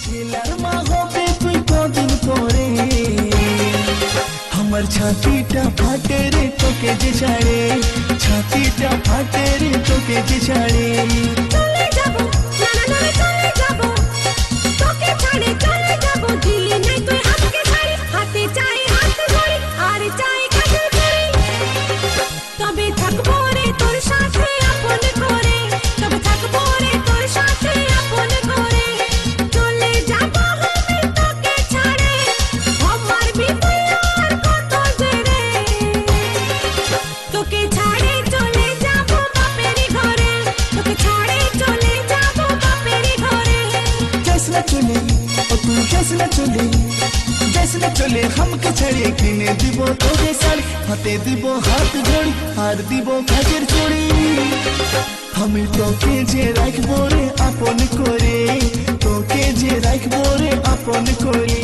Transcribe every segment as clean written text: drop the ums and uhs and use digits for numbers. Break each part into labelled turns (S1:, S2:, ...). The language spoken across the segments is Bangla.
S1: ছেলার মা হবে তুই কদিন পরে আমার ছাতিটা ফাটে রে তোকে যে ছাড়ে ছাতিটা ফাটে রে তোকে যে ছাড়ে
S2: চলে যাব না না না চলে যাব তোকে ছাড়ে চলে যাব দিলি নাই তুই হাতকে ছাড়ি হাতে চাই হাত ধরি আর চাই কাছে ধরি তবে থাকবো রে তোর সাথে আপন করে তবে থাকবো রে তোর সাথে আপন করে চলে যাব আমি তোকে ছাড়ে আমার বিপদ কত জেরে তোকে ছাড়ে চলে যাব বাপেরই ঘরে তোকে ছাড়ে চলে যাব বাপেরই ঘরে
S1: যাস না চলে ও তুই যাস না চলে हमके छड़े किने দিব তোরে শাড়ি হাতে দিব হাত ধরি আর দিব কাজের চুড়ি আমি তোকে যে রাখবো রে আপন করে তোকে যে রাখবো রে আপন করে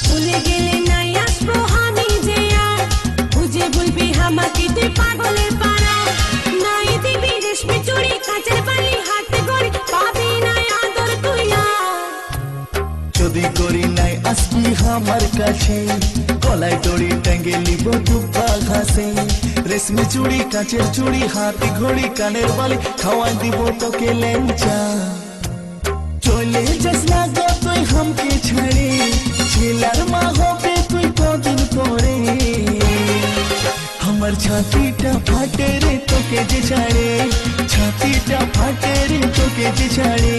S2: ভুলে গেলে নাই আসবো আমি যে আর বুঝে বলবি আমাকে তুই পাগলের পাড়া নাই দিবি রেশমি চুড়ি কাচের বালি হাতে গড়ি পাবি নাই আদর তুই আর
S1: যদি করি নাই আসবি আমার কাছে গলায় দড়ি টাঙ্গে নিব দুব্বা ঘাসে রেশমি চুড়ি কাচের চুড়ি হাতে ঘড়ি কানের বালি খাওয়াই দিব তোকে লেঞ্চা চলে যাস না গো তুই हमके ছাড়ে ছেলার মা হবে তুই কদিন পরে আমার ছাতিটা ফাটে রে তোকে যে ছাড়ে ছাতিটা ফাটে রে তোকে যে ছাড়ে